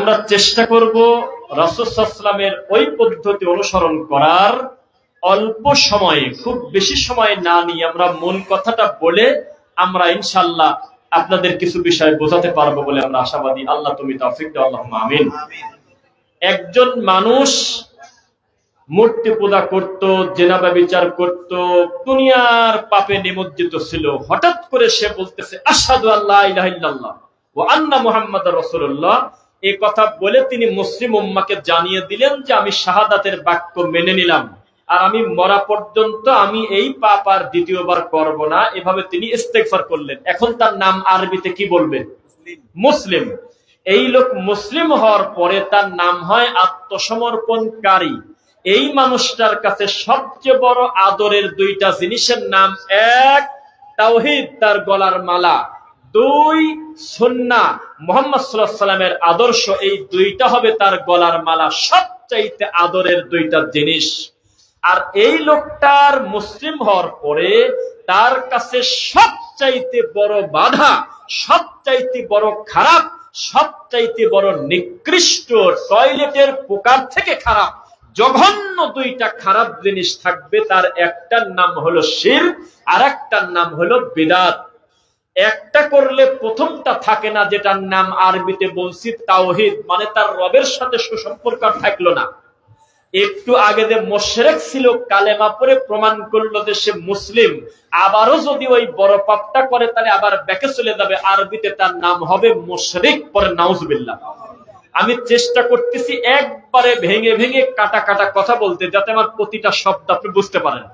আমরা চেষ্টা করব রাসূল সাল্লাল্লাহু আলাইহি ওয়াসাল্লামের ওই পদ্ধতি অনুসরণ করার। অল্প সময়ে, খুব বেশি সময় না নিয়ে আমরা মূল কথাটা বলে আমরা ইনশাআল্লাহ আপনাদের কিছু বিষয় বোঝাতে পারবো বলে আমরা আশাবাদী। আল্লাহ তুমি তৌফিক দাও, আল্লাহুম্মা আমিন। একজন মানুষ মূর্তি পূজা করত, জিনা ব্যভিচার করত, দুনিয়ার পাপে নিমজ্জিত ছিল। হঠাৎ করে সে বলতেছে আশহাদু আল্লা ইলাহা ইল্লাল্লাহ ওয়া আন্না মুহাম্মাদুর রাসূলুল্লাহ। এই কথা বলে তিনি মুসলিম উম্মাহকে জানিয়ে দিলেন যে আমি শাহাদাতের বাক্য মেনে নিলাম, আর আমি মরা পর্যন্ত আমি এই পাপ আর দ্বিতীয়বার করব না। এভাবে তিনি ইস্তেগফার করলেন। এখন তার নাম আরবিতে কি বলবে? মুসলিম। এই লোক মুসলিম হওয়ার পরে তার নাম হয় আত্মসমর্পণকারী। এই মানুষটার কাছে সবচেয়ে বড় আদরের দুইটা জিনিসের নাম, এক তাওহীদ, তার গলার মালা, দুই সুন্নাহ, মুহাম্মদ সাল্লাল্লাহু আলাইহি ওয়াসাল্লামের আদর্শ। এই দুইটা হবে তার গলার মালা, সবচাইতে আদরের দুইটা জিনিস। আর এই লোকটার মুসলিম হওয়ার পরে তার কাছে সবচাইতে বড় বাধা, সবচাইতে বড় খারাপ, সবচাইতে বড় নিকৃষ্ট, টয়লেটের পোকার থেকে খারাপ জঘন্য দুইটা খারাপ জিনিস থাকবে। তার একটার নাম হলো শিরক, আর একটার নাম হলো বিদআত। একটা করলে প্রথমটা থাকে না, যেটার নাম আরবিতে বলছি তাওহীদ, মানে তার রবের সাথে সুসম্পর্ক থাকলো না। একটু আগে যে মুশরিক ছিল, কালেমা পড়ে প্রমাণ করলো যে সে মুসলিম, আবারও যদি ওই বড় পাপটা করে তাহলে আবার ব্যাকে চলে যাবে। আরবিতে তার নাম হবে মুশরিক। পরে নাউজুবিল্লাহ। আমি চেষ্টা করতেছি একবারে ভেঙে ভেঙে কাটা কাটা কথা বলতে, যাতে আমার প্রতিটা শব্দ আপনি বুঝতে পারেন।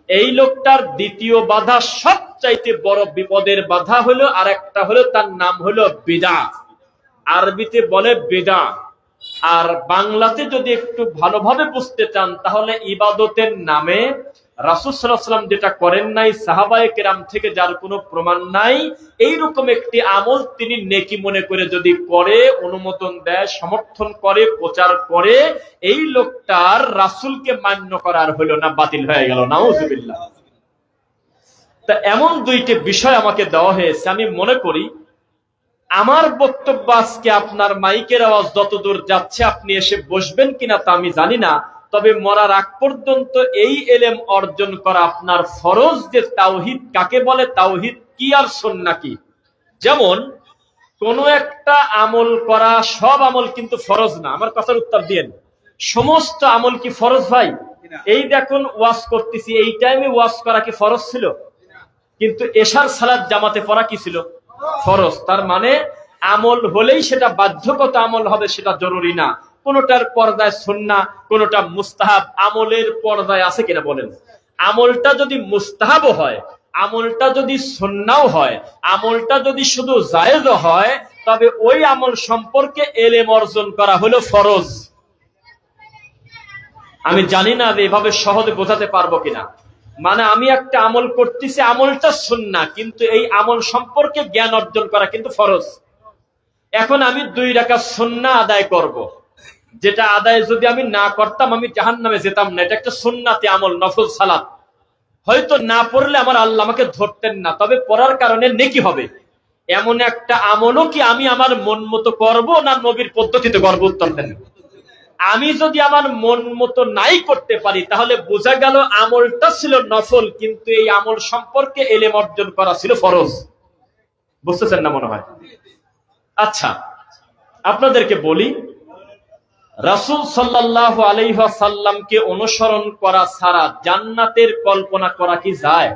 এই লোকটার দ্বিতীয় বাধা, সবচাইতে বড় বিপদের বাধা হলো আর একটা হলো, তার নাম হলো বিদআত। আরবিতে বলে বিদআত, আর বাংলাতে যদি একটু ভালোভাবে বুঝতে চান তাহলে ইবাদতের নামে রাসূল সাল্লাল্লাহু আলাইহি ওয়াসাল্লাম যেটা করেন নাই, সাহাবায়ে কেরাম থেকে যার কোনো প্রমাণ নাই, এইরকম একটি আমল তিনি নেকি মনে করে যদি করে, অনুমোদন দেয়, সমর্থন করে, প্রচার করে, এই লোকটার রাসূলকে মান্য করার হলো না, বাতিল হয়ে গেল। নাউজুবিল্লাহ। তা এমন দুইটি বিষয় আমাকে দেওয়া হয়েছে। আমি মনে করি আমার বক্তব্য আজকে আপনার মাইকের আওয়াজ যতদূর যাচ্ছে আপনি এসে বসবেন কিনা তা আমি জানি না, তবে মরার আগ পর্যন্ত এই এলেম অর্জন করা আপনার ফরজ, যে তাওহীদ কাকে বলে, তাওহীদ কি আর সুন্নাহ কি। যেমন কোন একটা আমল করা, সব আমল কিন্তু ফরজ না। আমার কথার উত্তর দিয়েন, সমস্ত আমল কি ফরজ ভাই? এই দেখুন ওয়াজ করতেছি, এই টাইমে ওয়াজ করা কি ফরজ ছিল? কিন্তু এশার সালাত জামাতে পড়া কি ছিল? ফরজ। তার মানে আমল হলেই সেটা বাধ্যগত আমল হবে সেটা জরুরি না। কোনটার পর্দায় সুন্নাহ, কোনটা মুস্তাহাব। আমলের পর্দায় আছে কিনা বলেন? আমলটা যদি মুস্তাহাব হয়, আমলটা যদি সুন্নাহও হয়, আমলটা যদি শুধু জায়েজ হয়, তবে ওই আমল সম্পর্কে ইলম অর্জন করা হলো ফরজ। আমি জানি না যে এভাবে সহজে বোঝাতে পারবো কিনা। মানে আমি একটা আমল করতেছি, আমলটা সুন্নাহ, কিন্তু এই আমল সম্পর্কে জ্ঞান অর্জন করা কিন্তু ফরজ। এখন আমি 2 রাকাত সুন্নাহ আদায় করব, যেটা আদায় যদি আমি না করতাম আমি জাহান্নামে যেতাম না। এটা একটা সুন্নাতি আমল, নফল সালাত। হয়তো না পড়লে আমার আল্লাহ আমাকে ধরতেন না, তবে পড়ার কারণে নেকি হবে। এমন একটা আমলও কি আমি আমার মন মতো করবো না নবীর পদ্ধতিতে করবো? উত্তর দেন। আমি যদি আমার মন মতো নাই করতে পারি, তাহলে বোঝা গেল আমলটা ছিল নফল, কিন্তু এই আমল সম্পর্কে ইলম অর্জন করা ছিল ফরজ। বুঝতেছেন না মনে হয়? আচ্ছা, আপনাদেরকে বলি, রাসূল সাল্লাল্লাহু আলাইহি ওয়াসাল্লামকে অনুসরণ করা ছাড়া জান্নাতের কল্পনা করা কি যায়?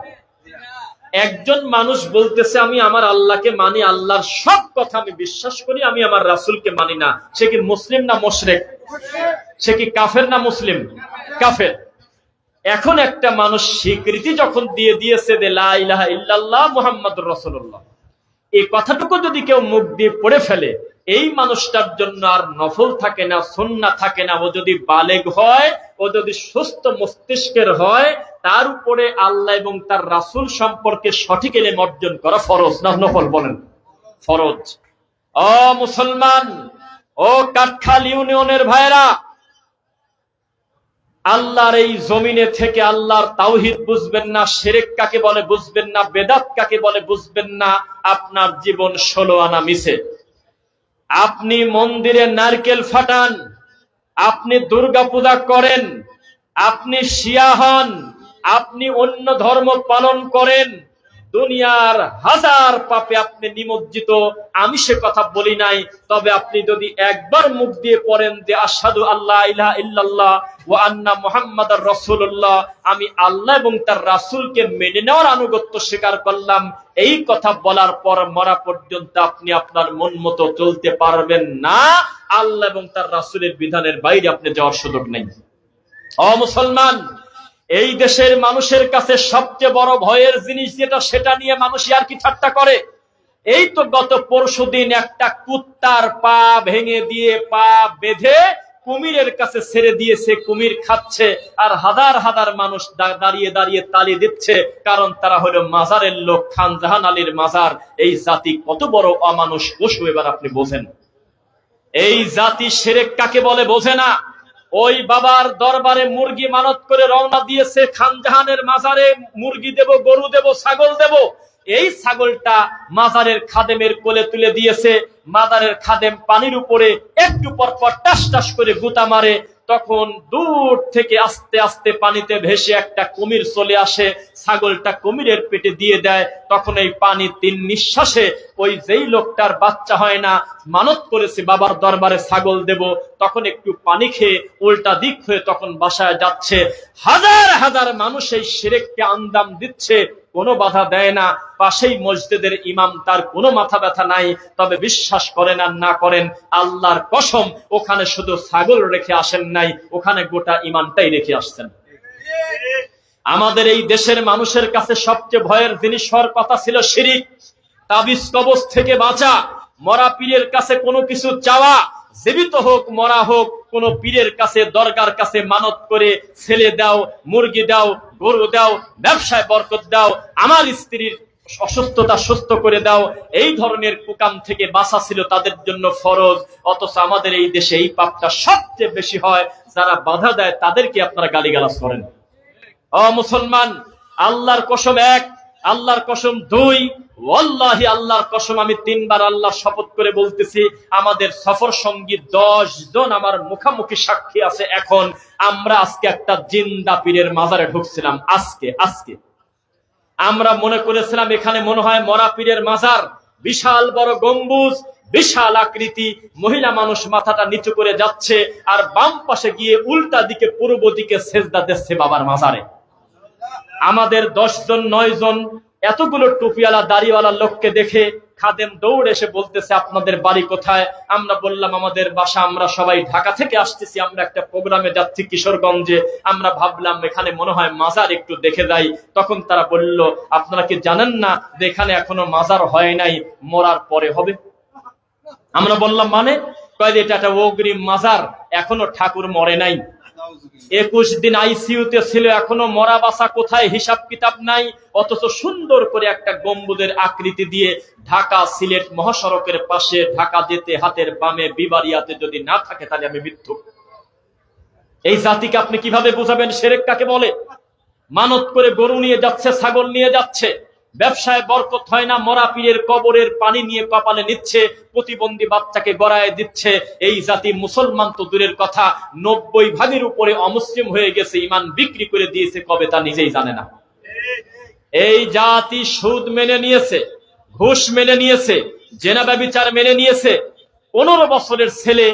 একজন মানুষ বলতেছে আমি আমার আল্লাহকে মানি, আল্লাহর সব কথা আমি বিশ্বাস করি, আমি আমার রাসূলকে মানি না। সে কি মুসলিম না মুশরিক? সে কি কাফের না মুসলিম? কাফের। এখন একটা মানুষ স্বীকৃতি যখন দিয়ে দিয়েছে যে লা ইলাহা ইল্লাল্লাহ মুহাম্মাদুর রাসূলুল্লাহ, এই কথাটুকু যদি কেউ মুখ দিয়ে পড়ে ফেলে, এই মানুষটার জন্য আর নফল থাকে না, সুন্নাহ থাকে না। ও যদি বালেগ হয়, ও যদি সুস্থ মস্তিষ্কের হয়, তার উপরে আল্লাহ এবং তার রাসূল সম্পর্কে সঠিক ইলম অর্জন করা ফরজ না নফল? বলেন ফরজ। ও মুসলমান, ও কাঠখাল ইউনিয়নের ভাইরা, আল্লাহর এই জমিনে থেকে আল্লাহর তাওহীদ বুঝবেন না, শিরক কাকে বলে বুঝবেন না, বেদাত কাকে বলে বুঝবেন না, আপনার জীবন 16 আনা মিছে। আপনি মন্দিরে নারকেল ফাটান, আপনি দুর্গা পূজা করেন, আপনি শিয়া হন, আপনি অন্য ধর্ম পালন করেন, দুনিয়ার হাজার পাপে আপনি নিমজ্জিত, আমি সে কথা বলি নাই। তবে আপনি যদি একবার মুখ দিয়ে পড়েন যে আশহাদু আল্লা ইলাহা ইল্লাল্লাহ ওয়া আন্না মুহাম্মাদার রাসূলুল্লাহ, আমি আল্লাহ এবং তার রাসূলকে মেনে নেওয়ার আনুগত্য স্বীকার করলাম, এই কথা বলার পর মরা পর্যন্ত আপনি আপনার মন মতো চলতে পারবেন না। আল্লাহ এবং তার রাসূলের বিধানের বাইরে আপনি যাওয়ার সুযোগ নেই। ও মুসলমান, এই দেশের মানুষের কাছে সবচেয়ে বড় ভয়ের জিনিস যেটা, সেটা নিয়ে মানুষ আর কি ঠাট্টা করে। এই তো গত পরশুদিন একটা কুত্তার পা ভেঙে দিয়ে পা বেঁধে কুমিরের কাছে ছেড়ে দিয়েছে, কুমির খাচ্ছে, আর হাজার হাজার মানুষ দাঁড়িয়ে দাঁড়িয়ে তালি দিচ্ছে, কারণ তারা হলো মাজারের লোক, খান জাহান আলীর মাজার। এই জাতি কত বড় অমানুষ পশু, এবার আপনি বোঝেন এই জাতি শিরক কাকে বলে বোঝে না। ওই বাবার দরবারে মুরগি মানত করে রওনা দিয়েছে, খানজাহানের মাজারে মুরগি দেব, গরু দেব, ছাগল দেব। এই ছাগলটা মাজারের খাদেমের কোলে তুলে দিয়েছে। মাজারের খাদেম পানির উপরে একটু পর পর টাস টাস করে গুতা মারে, তখন দূর থেকে আস্তে আস্তে পানিতে ভেসে একটা কুমির চলে আসে, ছাগলটা কুমিরের পেটে দিয়ে দেয়। তখন এই পানি 3 নিঃশ্বাসে ওই যেই লোকটার বাচ্চা হয় না, মানত করেছে বাবার দরবারে ছাগল দেব, তখন একটু পানি খেয়ে উল্টা দিক হয়ে তখন বাসায় যাচ্ছে। হাজার হাজার মানুষ এই শিরককে আঞ্জাম দিচ্ছে, কোনো বাধা দেয় না। পাশেই মসজিদের ইমাম, তার কোনো মাথা ব্যথা নাই। তবে বিশ্বাস করেন আর না করেন, আল্লাহর কসম, ওখানে শুধু ছাগল রেখে আসেন নাই, ওখানে গোটা ইমানটাই রেখে আসছেন। আমাদের এই দেশের মানুষের কাছে সবচেয়ে ভয়ের জিনিস হওয়ার কথা ছিল শিরিক, তাবিজ কবজ থেকে বাঁচা, মরা পীরের কাছে কোনো কিছু চাওয়া, জীবিত হোক মরা হোক, কোন পীরের কাছে দরগার কাছে মানত করে ছেলে দাও, মুরগি দাও, গরু দাও, ব্যবসায় বরকত দাও, আমার স্ত্রীর অসুস্থতা সুস্থ করে দাও, এই ধরনের কুকাম থেকে বাঁচা ছিল তাদের জন্য ফরজ। অথচ আমাদের এই দেশে এই পাপটা সবচেয়ে বেশি হয়, যারা বাধা দেয় তাদেরকে আপনারা গালিগালাজ করেন। ও মুসলমান, আল্লাহর কসম 1, আল্লাহর কসম 2, ওয়াল্লাহি আল্লাহর কসম আমি 3 বার আল্লাহর শপথ করে বলতেছি, আমাদের সফর সঙ্গী 10 জন আমার মুখামুখি সাক্ষী আছে। এখন আমরা আজকে একটা জিন্দা পীরের মাজারে ঢুকছিলাম। আজকে আমরা মনে করেছিলাম এখানে মনে হয় মরা পীরের মাজার, বিশাল বড় গম্বুজ, বিশাল আকৃতি, মহিলা মানুষ মাথাটা নিচু করে যাচ্ছে, আর বাম পাশে গিয়ে উল্টা দিকে পূর্ব দিকে সেজদা দিচ্ছে বাবার মাজারে। আমাদের 10 জন 9 জন এতগুলো টুপিওয়ালা দাড়িওয়ালা লোককে দেখে খাদেম দৌড়ে এসে বলতেছে, আপনাদের বাড়ি কোথায়? আমরা বললাম আমাদের বাসা, আমরা সবাই ঢাকা থেকে আসতেছি, আমরা একটা প্রোগ্রামে যাচ্ছি কিশোরগঞ্জে, আমরা ভাবলাম এখানে মনে হয় মাজার, একটু দেখে যাই। তখন তারা বলল, আপনারা কি জানেন না যে এখানে এখনো মাজার হয় নাই, মরার পরে হবে? আমরা বললাম মানে? কয় এটা একটা অগ্রিম মাজার, এখনো ঠাকুর মরে নাই, 21 দিন আইসিইউতে ছিল, এখনো মরা বাসা কোথায় হিসাব কিতাব নাই। অথচ সুন্দর করে একটা গম্বুজের আকৃতি দিয়ে ঢাকা সিলেট মহাসড়কের পাশে, ঢাকা যেতে হাতের বামে বিবারিয়াতে যদি না থাকে তাহলে আমি মিথ্যুক। এই জাতিকে আপনি কিভাবে বুঝাবেন শিরক কাকে বলে? মানত করে গরু নিয়ে যাচ্ছে, ছাগল নিয়ে যাচ্ছে, ব্যবসায় বরকত হয় না, মরা পীরের কবরের পানি নিয়ে কপালে নিচ্ছে, প্রতিবন্ধী বাচ্চাকে গড়ায় দিচ্ছে। এই জাতি মুসলমান তো দূরের কথা, 90% উপরে অমুসলিম হয়ে গেছে, ইমান বিক্রি করে দিয়েছে কবে তা নিজেই জানে না। এই জাতি সুদ মেনে নিয়েছে, ঘুষ মেনে নিয়েছে, জেনা ব্যভিচার মেনে নিয়েছে। 15 বছরের ছেলে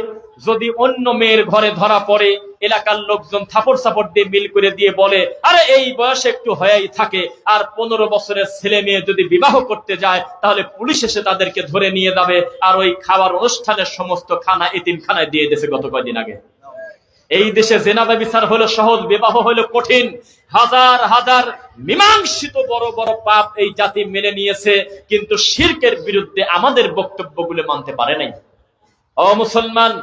যদি অন্য মেয়ের ঘরে ধরা পড়ে, এলাকার লোকজন থাপড় সাপড় দিয়ে মিল করে দিয়ে বলে, আরে এই বয়সে একটু হয়েই থাকে। আর 15 বছরের ছেলে মেয়ে যদি বিবাহ করতে যায়, তাহলে পুলিশ এসে তাদেরকে ধরে নিয়ে যাবে। আর ওই খাওয়ার অনুষ্ঠানের সমস্ত খানা এতিমখানায় দিয়ে দিয়েছে গত কয়েকদিন আগে। এই দেশে জেনা ব্যভিচার হলো সহজ, বিবাহ হলো কঠিন। হাজার হাজার মীমাংসিত বড় বড় পাপ এই জাতি মেনে নিয়েছে, কিন্তু শিরকের বিরুদ্ধে আমাদের বক্তব্যগুলো মানতে পারে নাই। ও মুসলমান,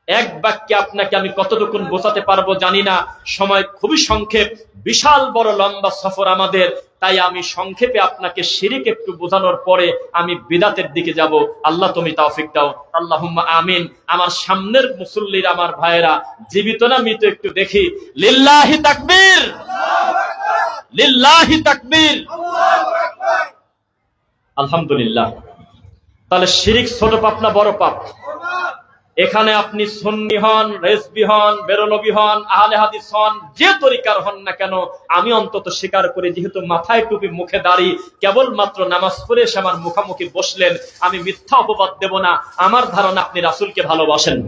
এক বাক্যে আপনাকে আমি কতটুকু বোঝাতে পারবো জানি না, সময় খুবই সংক্ষেপ, বিশাল বড় লম্বা সফর আমাদের। তাই আমি সংক্ষেপে আপনাকে শিরিক একটু বোঝানোর পরে আমি বিদাতের দিকে যাব। আল্লাহ তুমি তৌফিক দাও, আল্লাহুম্মা আমিন। আমার সামনের মুসল্লিরা, আমার ভাইয়েরা, জীবিত না মৃত একটু দেখি। লিল্লাহি তাকবীর, লিল্লাহি তাকবীর, আলহামদুলিল্লাহ। তাহলে শিরিক ছোট পাপ না বড় পাপ? এখানে আপনি সুন্নি হন, রেজবি হন, বেরলভী হন, আহলে হাদিস হন, যে তরিকার হন না কেন, আমি অন্তত স্বীকার করি যেহেতু মাথায় টুপি মুখে দাড়ি, কেবলমাত্র নামাজ পড়ে এসে আমার মুখামুখি বসলেন, আমি মিথ্যা অপবাদ দেব না। আমার ধারণা আপনি রাসূলকে ভালোবাসেন,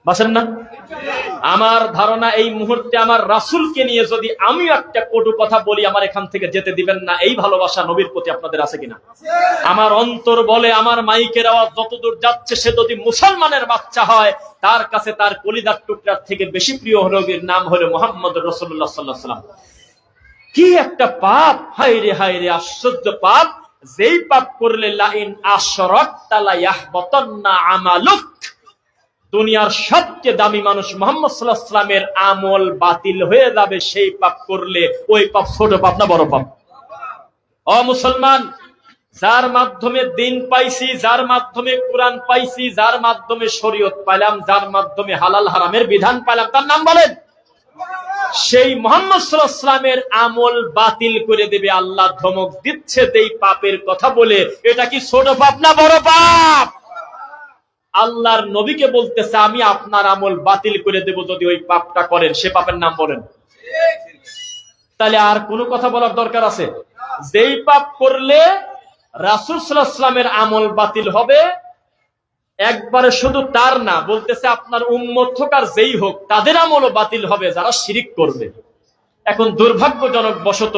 বাসেন না? আমার ধারণা এই মুহূর্তে আমার রাসূলকে নিয়ে যদি আমি একটা কটু কথা বলি, আমার এখান থেকে যেতে দিবেন না। এই ভালোবাসা নবীর প্রতি আপনাদের আছে কিনা? আমার অন্তর বলে, আমার মাইকের আওয়াজ যতদূর যাচ্ছে, সে যদি মুসলমানের বাচ্চা হয়, তার কাছে তার কলিজার টুকরার থেকে বেশি প্রিয় নবীর নাম হলো মুহাম্মদ রাসূলুল্লাহ সাল্লাল্লাহু আলাইহি ওয়াসাল্লাম। কি একটা পাপ! হায় রে আশ্চর্য পাপ! যেই পাপ করলে লাইন আশরাকতা লা ইয়াহবাতান্না আমালুক, দুনিয়ার সবচেয়ে দামি মানুষ মুহাম্মদ সাল্লাল্লাহু আলাইহি ওয়াসাল্লামের আমল বাতিল হয়ে যাবে সেই পাপ করলে। ওই পাপ ছোট পাপ না বড় পাপ? ও মুসলমান, যার মাধ্যমে দিন পাইছি, যার মাধ্যমে কোরআন পাইছি, যার মাধ্যমে শরীয়ত পাইলাম, যার মাধ্যমে হালাল হারামের বিধান পাইলাম, তার নাম বলেন। সেই মুহাম্মদ সাল্লাল্লাহু আলাইহি ওয়াসাল্লামের আমল বাতিল করে দেবে। আল্লাহ ধমক দিচ্ছে এই পাপের কথা বলে। এটা কি ছোট পাপ না বড় পাপ? আল্লাহর নবীকে বলতেছে আমি আপনার আমল বাতিল করে দেব যদি ওই পাপটা করেন। সে পাপের নাম বলেন। তাহলে আর কোনো কথা বলার দরকার আছে? যেই পাপ করলে রাসূল সাল্লাল্লাহু আলাইহি ওয়াসাল্লামের আমল বাতিল হবে, একবারে শুধু তার না, বলতেছে আপনার উম্মত হোক আর যেই হোক, তাদের আমলও বাতিল হবে যারা শিরিক করবে। এখন দুর্ভাগ্যজনক বশত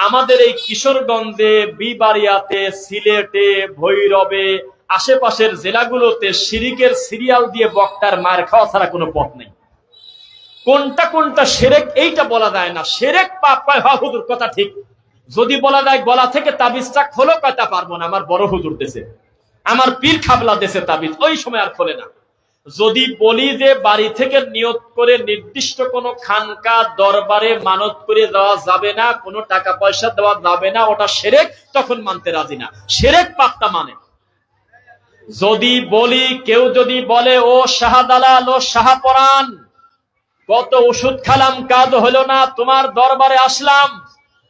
আমাদের এই কিশোরগঞ্জে, বিবাড়িয়াতে, সিলেটে, ভৈরবে, আশেপাশের জেলাগুলোতে শিরিকের সিরিয়াল দিয়ে বক্তার মার খাওয়া ছাড়া কোনো পথ নেই। কোনটা কোনটা শিরক এইটা বলা যায় না। শিরক পাপ পায়, হ্যাঁ হুজুর কথা ঠিক। যদি বলা যায় গলা থেকে তাবিজটা খোলো, কথা পারবো না, আমার বড় হুজুর দেশে, আমার পীর খাবলা দেশে তাবিজ, ওই সময় আর খোলে না। যদি বলি যে বাড়ি থেকে নিয়ত করে নির্দিষ্ট কোনো খানকা দরবারে মানত করে দেওয়া যাবে না, কোনো টাকা পয়সা দেওয়া যাবে না, ওটা শিরক, তখন মানতে রাজি না। শিরক পাপটা মানে। যদি বলি, কেউ যদি বলে ও শাহদালাল, ও শাহপরান, কত ওষুধ খালাম কাজ হলো না, তোমার দরবারে আসলাম,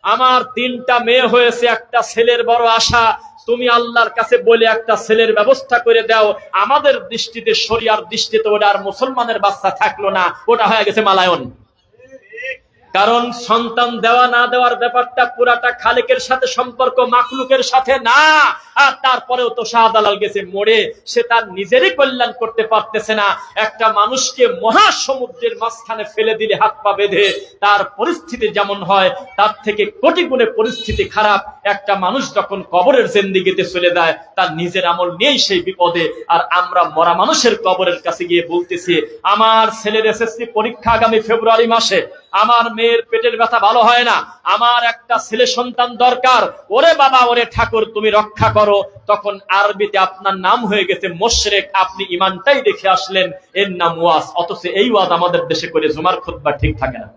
আমার 3টা মেয়ে হয়েছে, একটা ছেলের বড় আশা, তুমি আল্লাহর কাছে বলে একটা ছেলের ব্যবস্থা করে দাও। আমাদের দৃষ্টিতে, শরিয়ার দৃষ্টিতে ওটা আর মুসলমানের বাচ্চা থাকলো না, ওটা হয়ে গেছে মালায়ন। কারণ সন্তান দেওয়া না দেওয়ার ব্যাপারটা পুরাটা খালেকের সাথে সম্পর্ক, মাখলুকের সাথে না। আর তারপরেও তো শাহদালাল গেছে মরে, সে তার নিজেরই কল্যাণ করতে পারতেছে না। একটা মানুষকে মহাসমুদ্রের মাঝখানে ফেলে দিলে হাত পা বেঁধে তার পরিস্থিতি যেমন হয়, তার থেকে কোটি গুণে পরিস্থিতি খারাপ। একটা মানুষ যখন কবরের জিন্দেগিতে চলে যায়, তার নিজের আমল নিয়েই সেই বিপদে। আর আমরা মরা মানুষের কবরের কাছে গিয়ে বলতেছি আমার ছেলের এসএসসি পরীক্ষা আগামী ফেব্রুয়ারি মাসে, আমার মেয়ের পেটের ব্যথা ভালো হয় না, আমার একটা ছেলে সন্তান দরকার, ওরে বাবা, ওরে ঠাকুর তুমি রক্ষা করো। তখন আরবিতে আপনার নাম হয়ে গেছে মুশরিক, আপনি ইমানটাই দেখে আসলেন, এর নাম ওয়াজ। অথচ এই ওয়াজ আমাদের দেশে করে জুমার খুতবা ঠিক থাকে না,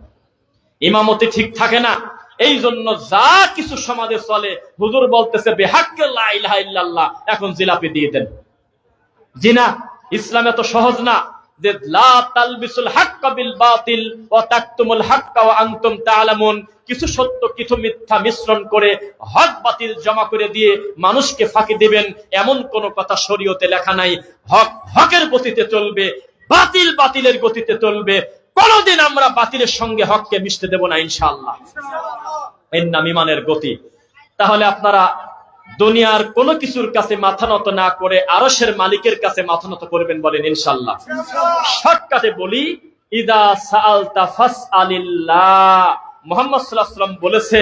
ইমামতি ঠিক থাকে না। এই জন্য যা কিছু সমাজে চলে, হুজুর বলতেছে বেহাক্কে লা ইলাহা ইল্লাল্লাহ, এখন জিলাপি দিয়ে দেন। জি না, ইসলাম এত সহজ না যে লা তালবিসুল হাক্কা বিল বাতিল ওয়া তাকতুমুল হাক্কা ওয়া আনতুম তা'লামুন, কিছু সত্য কিছু মিথ্যা মিশ্রণ করে হক বাতিল জমা করে দিয়ে মানুষকে ফাঁকি দিবেন, এমন কোন কথা শরীয়তে লেখা নাই। হক হকের গতিতে চলবে, বাতিল বাতিলের গতিতে চলবে। কোনদিন আমরা বাতিলের সঙ্গে হককে মিশতে দেব না ইনশাআল্লাহ। এর নাম ঈমানের গতি। তাহলে আপনারা দুনিয়ার কোনো কিছুর কাছে মাথা নত না করে আরশের মালিকের কাছে মাথা নত করবেন, বলেন ইনশাআল্লাহ। শর্টকাটে বলি, ইদা সাআলতা ফাসআলিল্লাহ। মুহাম্মদ সাল্লাল্লাহু আলাইহি ওয়াসাল্লাম বলেছে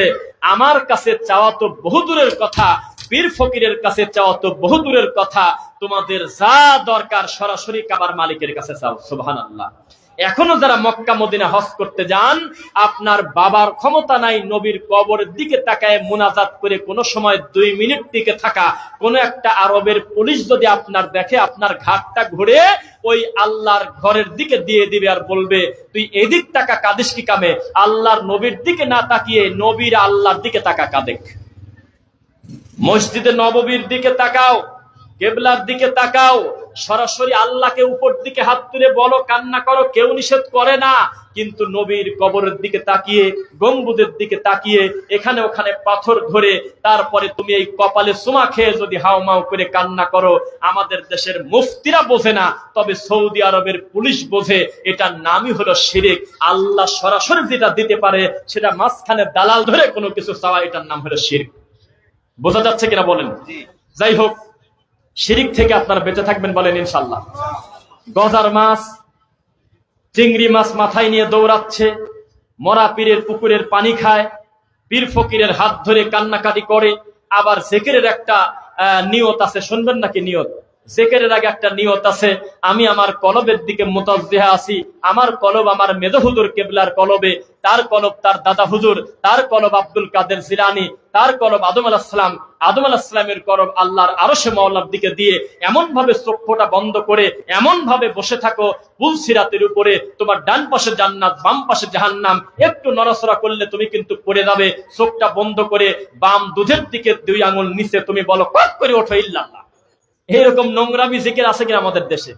আমার কাছে চাওয়া তো বহুদূরের কথা, পীর ফকিরের কাছে চাওয়া তো বহুদূরের কথা, তোমাদের যা দরকার সরাসরি কাবার মালিকের কাছে চাও। সুবহানাল্লাহ। এখনো যারা মক্কা মদিনা হজ করতে যান, আপনার বাবার ক্ষমতা নাই নবীর কবরের দিকে তাকায় মুনাজাত করে কোনো সময় 2 মিনিট টিকে থাকা। কোন একটা আরবের পুলিশ যদি আপনার দেখে, আপনার ঘাটটা ঘুরে ওই আল্লাহর ঘরের দিকে দিয়ে দিবে আর বলবে তুই এদিক তাকা, কাঁদিস কি কামে? আল্লাহর নবীর দিকে না তাকিয়ে নবীর আল্লাহর দিকে তাকা, কাঁদেক। মসজিদে নববীর দিকে তাকাও, কেবলার দিকে তাকাও, সরাসরি আল্লাহকে উপর দিকে হাত তুলে বলো, কান্না করো, কেউ নিষেধ করে না। কিন্তু নবীর কবরের দিকে তাকিয়ে, গম্বুজের দিকে তাকিয়ে, এখানে ওখানে পাথর ধরে তারপরে তুমি এই কপালে চুমা খেয়ে যদি হাউমাউ করে কান্না করো, আমাদের দেশের মুফতিরা বোঝে না, তবে সৌদি আরবের পুলিশ বোঝে। এটার নামই হলো শিরিক। আল্লাহ সরাসরি যেটা দিতে পারে সেটা মাঝখানে দালাল ধরে কোনো কিছু চাওয়া, এটার নাম হলো শিরিক। বোঝা যাচ্ছে কিনা বলেন? যাই হোক, শিরিক থেকে আপনারা বেঁচে থাকবেন বলেন ইনশাল্লাহ। গজার মাছ, চিংড়ি মাছ মাথায় নিয়ে দৌড়াচ্ছে, মরা পীরের পুকুরের পানি খায়, পীর ফকিরের হাত ধরে কান্নাকাটি করে। আবার জিকিরের একটা নিয়ত আছে, শুনবেন নাকি? নিয়ত, জিকিরের আগে একটা নিয়ত আছে। আমি আমার কলবের দিকে মুতাজ্জিহা আছি, আমার কলব আমার মেজো হুজুর কেবলার কলবে, তার কলব তার দাদা হুজুর, তার কলব আব্দুল কাদের জিলানী, তার কলব আদম আলাইহিস সালাম, আদম আলাইহিস সালামের কলব আল্লাহর আরশে মাওলার দিকে দিয়ে এমন ভাবে চক্ষুটা বন্ধ করে এমন ভাবে বসে থাকো, পুল সিরাতের উপরে তোমার ডান পাশে জান্নাত, বাম পাশে জাহান্নাম, একটু নড়াচড়া করলে তুমি কিন্তু পড়ে যাবে। চোখটা বন্ধ করে বাম দুধের দিকে 2 আঙুল নিচে তুমি বলো, কট করে ওঠো ইল্লাল্লাহ। এইরকম নোংরামি জিকির আছে কিনা আমাদের দেশে?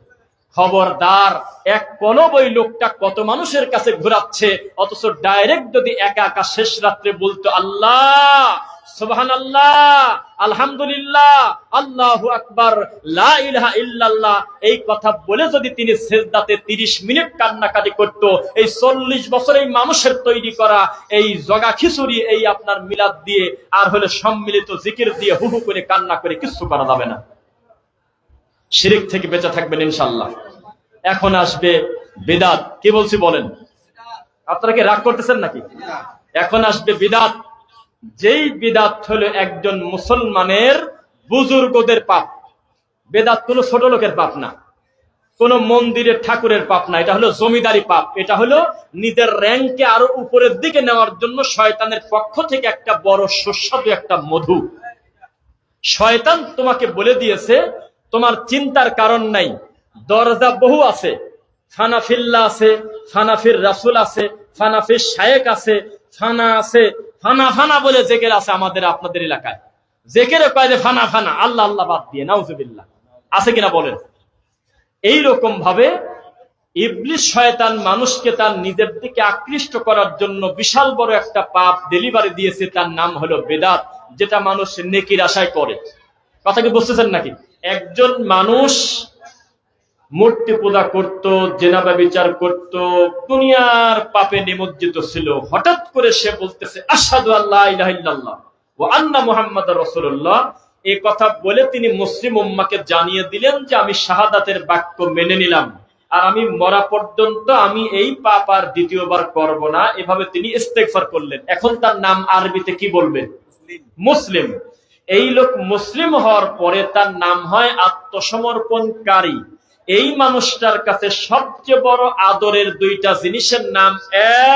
খবরদার, এক কলব ওই লোকটা কত মানুষের কাছে ঘোরাচ্ছে, অথচ ডাইরেক্ট যদি একা একা শেষ রাত্রে বলতো আল্লাহ, সুবহানাল্লাহ, আলহামদুলিল্লাহ, আল্লাহু আকবার, লা ইলাহা ইল্লাল্লাহ, এই কথা বলে যদি তিনি সিজদাতে 30 মিনিট কান্নাকাটি করত, এই 40 বছর এই মানুষের তৈরি করা এই জগা খিচুড়ি, এই আপনার মিলাদ দিয়ে আর হলে সম্মিলিত জিকির দিয়ে হু হু করে কান্না করে কিছু করা যাবে না। শিরিক থেকে বেঁচে থাকবেন ইনশাআল্লাহ। এখন আসবে বিদআত। কি বলছি বলেন? আপনারা কি রাগ করতেছেন নাকি? এখন আসবে বিদআত। যেই বিদআত হলো একজন মুসলমানের বুজুর্গদের পাপ। বিদআত কোনো ছোট লোকের পাপ না, কোন মন্দিরের ঠাকুরের পাপ না, এটা হলো জমিদারি পাপ। এটা হলো নিজের র্যাঙ্কে আরো উপরের দিকে নেওয়ার জন্য শয়তানের পক্ষ থেকে একটা বড় সুস্বাদু একটা মধু। শয়তান তোমাকে বলে দিয়েছে তোমার চিন্তার কারণ নাই, দরজা বহু আছে, ফানাফিল্লাহ আছে, ফানাফির রাসূল আছে, ফানাফির শায়েখ আছে, ফানা আছে, ফানা ফানা বলে জেকের আছে আমাদের আপনাদের এলাকায়। জেকের কয় যে ফানা ফানা, আল্লাহ আল্লাহ বাদ দিয়ে, নাউজুবিল্লাহ। আছে কিনা বলেন? এইরকম ভাবে ইবলিস শয়তান মানুষকে তার নিজের দিকে আকৃষ্ট করার জন্য বিশাল বড় একটা পাপ ডেলিভারি দিয়েছে, তার নাম হলো বিদআত, যেটা মানুষ নেকির আশায় করে। কথা কি বুঝতেছেন নাকি? একজন মানুষ মূর্তি পূজা করত, জেনা ব্যভিচার করত, দুনিয়ার পাপে নিমজ্জিত ছিল, হঠাৎ করে সে বলতেছে আশহাদু আল্লা ইলাহা ইল্লাল্লাহ ওয়া আন্না মুহাম্মাদুর রাসূলুল্লাহ। এই কথা বলে তিনি মুসলিম উম্মাহকে জানিয়ে দিলেন যে আমি শাহাদাতের বাক্য মেনে নিলাম, আর আমি মরা পর্যন্ত আমি এই পাপ আর দ্বিতীয়বার করব না। এভাবে তিনি ইস্তেগফার করলেন। এখন তার নাম আরবিতে কি বলবেন? মুসলিম। এই লোক মুসলিম হওয়ার পরে তার নাম হয় আত্মসমর্পণকারী। এই মানুষটার কাছে সবচেয়ে বড় আদরের 2টা জিনিসের নাম,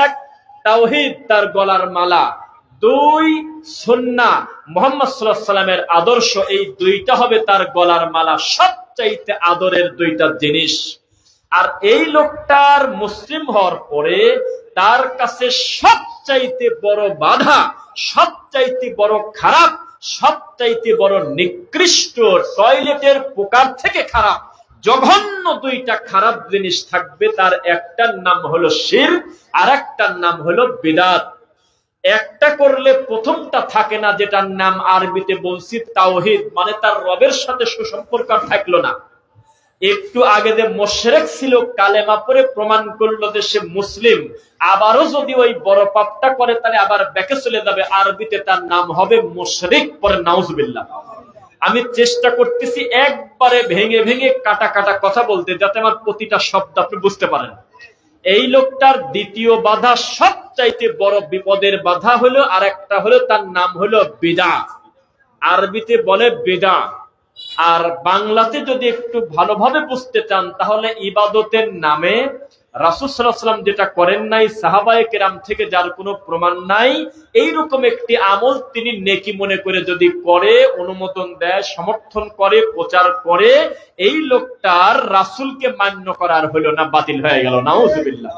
1 তাওহীদ, তার গলার মালা, 2 সুন্নাহ, মুহাম্মদ সাল্লাল্লাহু আলাইহি সাল্লামের আদর্শ। এই 2টা হবে তার গলার মালা, সবচাইতে আদরের 2টা জিনিস। আর এই লোকটার মুসলিম হওয়ার পরে তার কাছে সবচাইতে বড় বাধা, সবচাইতে বড় খারাপ, সবচাইতে বড় নিকৃষ্ট, টয়লেটের পোকার থেকে খারাপ জঘন্য 2টা খারাপ জিনিস থাকবে। তার একটার নাম হলো শিরক, আর একটার নাম হলো বিদআত। একটা করলে প্রথমটা থাকে না, যেটার নাম আরবিতে বলছি তাওহীদ, মানে তার রবের সাথে সুসম্পর্ক থাকলো না। একটু আগে যে মুশরিক ছিল, কালেমা পড়ে প্রমাণ করলো যে সে মুসলিম, আবারও যদি ওই বড় পাপটা করে তাহলে আবার ব্যাকে চলে যাবে, আরবিতে তার নাম হবে মুশরিক। পরে নাউজুবিল্লাহ। আমি চেষ্টা করতেছি একবারে ভেঙে ভেঙে কাটা কাটা কথা বলতে, যাতে আমার প্রতিটা শব্দ আপনি বুঝতে পারেন। এই লোকটার দ্বিতীয় বাধা, সবচাইতে বড় বিপদের বাধা হলো, আর একটা হলো তার নাম হলো বিদআত। আরবিতে বলে বিদআত, আর বাংলাতে যদি একটু ভালোভাবে বুঝতে চান তাহলে ইবাদতের নামে রাসূল সাল্লাল্লাহু আলাইহি ওয়াসাল্লাম যেটা করেন নাই, সাহাবায়ে কেরাম থেকে যার কোনো প্রমাণ নাই, এইরকম একটি আমল তিনি নেকি মনে করে যদি করে, অনুমোদন দেয়, সমর্থন করে, প্রচার করে, এই লোকটার রাসূলকে মান্য করার হলো না, বাতিল হয়ে গেল। নাউজুবিল্লাহ।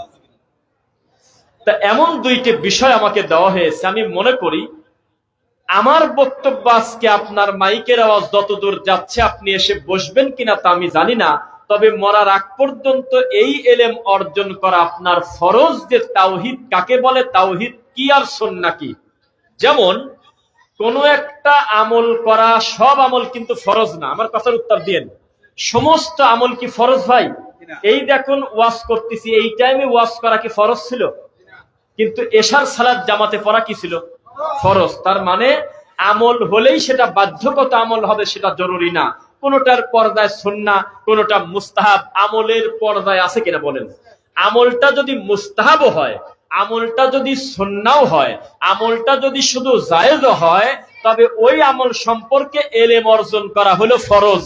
তা এমন 2টি বিষয় আমাকে দেওয়া হয়েছে। আমি মনে করি আমার বক্তব্য আজকে আপনার মাইকের আওয়াজ যতদূর যাচ্ছে আপনি এসে বসবেন কিনা তা আমি জানি না, তবে মরার আগ পর্যন্ত এই এলেম অর্জন করা আপনার ফরজ। যে তাওহীদ কাকে বলে, তাওহীদ কি আর সুন্নাহ কি। যেমন কোন একটা আমল করা, সব আমল কিন্তু ফরজ না। আমার কথার উত্তর দিয়েন, সমস্ত আমল কি ফরজ ভাই? এই দেখুন ওয়াজ করতেছি, এই টাইমে ওয়াজ করা কি ফরজ ছিল? কিন্তু এশার সালাত জামাতে পড়া কি ছিল? ফরজ। তার মানে আমল হলেই সেটা বাধ্যগত আমল হবে সেটা জরুরি না। কোনটার পর্দায় সুন্নাহ, কোনটা মুস্তাহাব। আমলের পর্দায় আছে কিনা বলেন? আমলটা যদি মুস্তাহাব হয়, আমলটা যদি সুন্নাহও হয়, আমলটা যদি শুধু জায়েজ হয়, তবে ওই আমল সম্পর্কে ইলম অর্জন করা হলো ফরজ।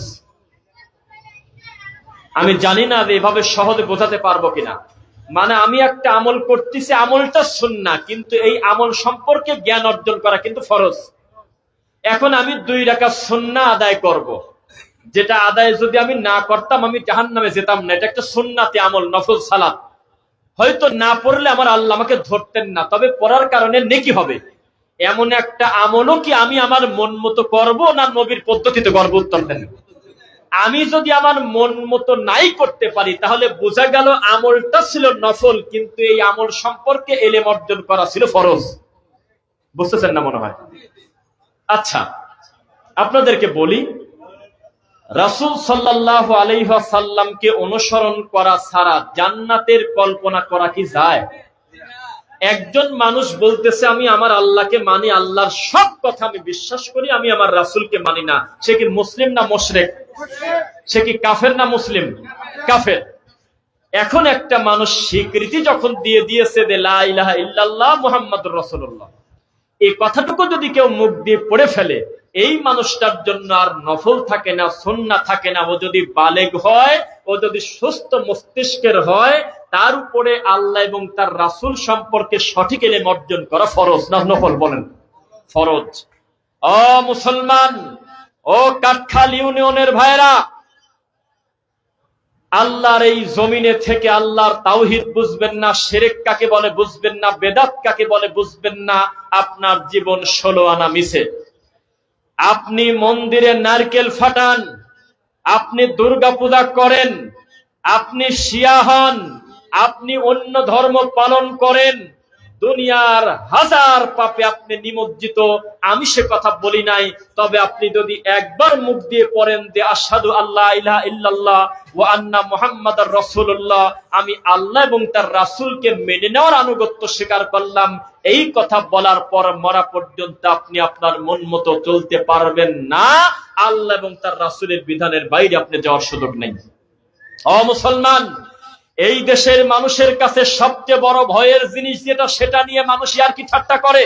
আমি জানি না যে এভাবে সহজে বোঝাতে পারবো কিনা। মানে আমি একটা আমল করতেছি, আমলটা সুন্নাহ, কিন্তু এই আমল সম্পর্কে জ্ঞান অর্জন করা কিন্তু ফরজ। এখন আমি 2 রাকাত সুন্নাহ আদায় করব, যেটা আদায় যদি আমি না করতাম আমি জাহান্নামে যেতাম না। এটা একটা সুন্নাতি আমল, নফল সালাত। হয়তো না পড়লে আমার আল্লাহ আমাকে ধরতেন না, তবে পড়ার কারণে নেকি হবে। এমন একটা আমলও কি আমি আমার মন মতো করবো না নবীর পদ্ধতিতে করবো? উত্তর দেন। আমি যদি আমার মন মতো নাই করতে পারি, তাহলে বোঝা গেল আমলটা ছিল নফল, কিন্তু এই আমল সম্পর্কে ইলম অর্জন করা ছিল ফরজ। বুঝতেছেন না মনে হয়? আচ্ছা, আপনাদেরকে বলি, রাসূল সাল্লাল্লাহু আলাইহি ওয়াসাল্লামকে অনুসরণ করা ছাড়া জান্নাতের কল্পনা করা কি যায়? একজন মানুষ বলতেছে আমি আমার আল্লাহকে মানি, আল্লাহর সব কথা আমি বিশ্বাস করি, আমি আমার রাসূলকে মানি না। সে কি মুসলিম না মুশরিক? সে কি কাফের না মুসলিম? কাফের। এখন একটা মানুষ স্বীকৃতি যখন দিয়ে দিয়েছে যে লা ইলাহা ইল্লাল্লাহ মুহাম্মাদুর রাসূলুল্লাহ, এই কথাটুকু যদি কেউ মুখ দিয়ে পড়ে ফেলে, এই মানুষটার জন্য আর নফল থাকে না, সুন্নাহ থাকে না। ও যদি বালেগ হয়, ও যদি সুস্থ মস্তিষ্কের হয়, তার উপরে আল্লাহ এবং তার রাসূল সম্পর্কে সঠিক ইলম অর্জন করা ফরজ না নফল? বলেন ফরজ। ও মুসলমান, ও কাঠখাল ইউনিয়নের ভাইরা, আল্লাহর এই জমিনে থেকে আল্লাহর তাওহীদ বুঝবেন না, শিরক কাকে বলে বুঝবেন না, বেদাত কাকে বলে বুঝবেন না, আপনার জীবন 16 আনা মিছে। আপনি মন্দিরে নারকেল ফাটান, আপনি দুর্গা পূজা করেন, আপনি শিয়া হন, আপনি অন্য ধর্ম পালন করেন, দুনিয়ার হাজার পাপে আপনি নিমজ্জিত, আমি সে কথা বলি নাই। তবে আপনি যদি একবার মুখ দিয়ে পড়েন যে আশহাদু আল্লা ইলাহা ইল্লাল্লাহ ওয়া আন্না মুহাম্মাদার রাসূলুল্লাহ, আমি আল্লাহ এবং তার রাসূলকে মেনে নেওয়ার আনুগত্য স্বীকার করলাম, এই কথা বলার পর মরা পর্যন্ত আপনি আপনার মন মতো চলতে পারবেন না। আল্লাহ এবং তার রাসূলের বিধানের বাইরে আপনি যাওয়ার সুযোগ নেই। ও মুসলমান, এই দেশের মানুষের কাছে সবচেয়ে বড় ভয়ের জিনিস যেটা, সেটা নিয়ে মানুষ আর কি ঠাট্টা করে।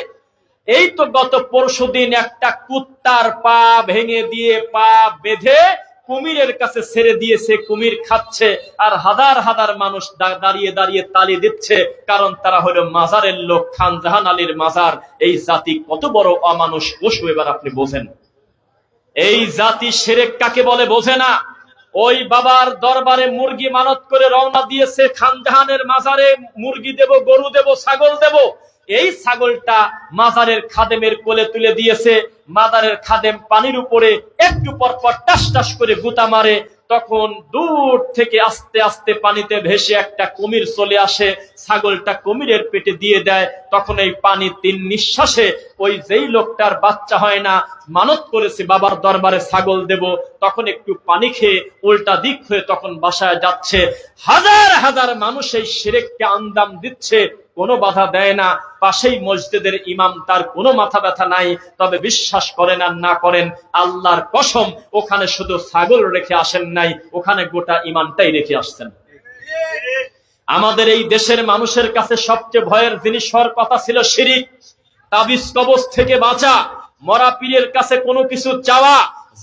এই তো গত পরশুদিন একটা কুত্তার পা ভেঙে দিয়ে পা বেঁধে কুমিরের কাছে ছেড়ে দিয়েছে, কুমির খাচ্ছে, আর হাজার হাজার মানুষ দাঁড়িয়ে দাঁড়িয়ে তালি দিচ্ছে, কারণ তারা হলো মাজারের লোক, খান জাহান আলীর মাজার। এই জাতি কত বড় অমানুষ পশু, এবার আপনি বোঝেন। এই জাতি শিরক কাকে বলে বোঝে না। ওই বাবার দরবারে মুরগি মানত করে রওনা দিয়েছে, খানজাহানের মাজারে মুরগি দেব, গরু দেব, ছাগল দেব। এই ছাগলটা মাজারের খাদেমের কোলে তুলে দিয়েছে। মাজারের খাদেম পানির উপরে একটু পর পর টাস টাস করে গুতা মারে, তখন দূর থেকে আস্তে আস্তে পানিতে ভেসে একটা কুমির চলে আসে, ছাগলটা কুমিরের পেটে দিয়ে দেয়। তখন এই পানি 3 নিঃশ্বাসে ওই যেই লোকটার বাচ্চা হয় না, মানত করেছে বাবার দরবারে ছাগল দেব, তখন একটু পানি খেয়ে উল্টা দিক হয়ে তখন বাসায় যাচ্ছে। হাজার হাজার মানুষ এই শিরককে আঞ্জাম দিচ্ছে, কোনো বাধা দেয় না। পাশেই মসজিদের ইমাম, তার কোনো মাথা ব্যথা নাই। তবে বিশ্বাস করেন আর না করেন, আল্লাহর কসম, ওখানে শুধু ছাগল রেখে আসেন নাই, ওখানে গোটা ইমানটাই রেখে আসছেন। আমাদের এই দেশের মানুষের কাছে সবচেয়ে ভয়ের জিনিস হওয়ার কথা ছিল শিরিক। তাবিজ কবজ থেকে বাঁচা, মরা পীরের কাছে কোনো কিছু চাওয়া,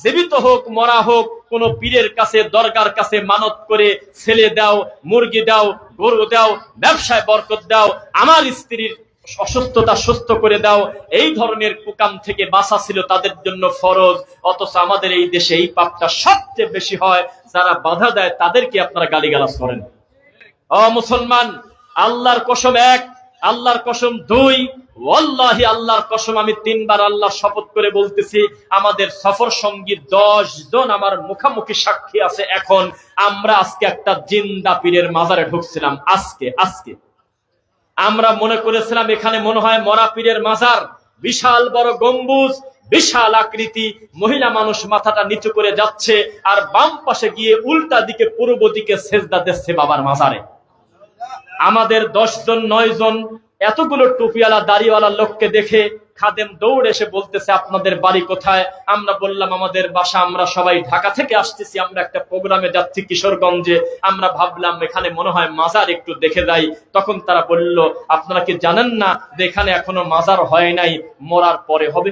জীবিত হোক মরা হোক, কোন পীরের কাছে দরগার কাছে মানত করে ছেলে দাও, মুরগি দাও, গরু দাও, ব্যবসায় বরকত দাও, আমার স্ত্রীর অসুস্থতা সুস্থ করে দাও, এই ধরনের কুকাম থেকে বাঁচা ছিল তাদের জন্য ফরজ। অথচ আমাদের এই দেশে এই পাপটা সবচেয়ে বেশি হয়। যারা বাধা দেয় তাদেরকে আপনারা গালিগালাজ করেন। ও মুসলমান, আল্লাহর কসম এক, আল্লাহর কসম 2, ওয়াল্লাহি আল্লাহর কসম আমি 3 বার আল্লাহর শপথ করে বলতেছি, আমাদের সফর সঙ্গী 10 জন আমার মুখামুখি সাক্ষী আছে। এখন আমরা আজকে একটা জিন্দা পীরের মাজারে ঢুকছিলাম। আজকে আমরা মনে করেছিলাম এখানে মনে হয় মরা পীরের মাজার, বিশাল বড় গম্বুজ, বিশাল আকৃতি, মহিলা মানুষ মাথাটা নিচু করে যাচ্ছে, আর বাম পাশে গিয়ে উল্টা দিকে পূর্ব দিকে সেজদা দিচ্ছে বাবার মাজারে। আমাদের 10 জন 9 জন এতগুলো টুপিওয়ালা দাড়িওয়ালা লোককে দেখে খাদেম দৌড়ে এসে বলতেছে, আপনাদের বাড়ি কোথায়? আমরা বললাম আমাদের বাসা, আমরা সবাই ঢাকা থেকে আসতেছি, আমরা একটা প্রোগ্রামে যাচ্ছি কিশোরগঞ্জে, আমরা ভাবলাম এখানে মনে হয় মাজার, একটু দেখে যাই। তখন তারা বলল, আপনারা কি জানেন না যে এখানে এখনো মাজার হয় নাই, মরার পরে হবে?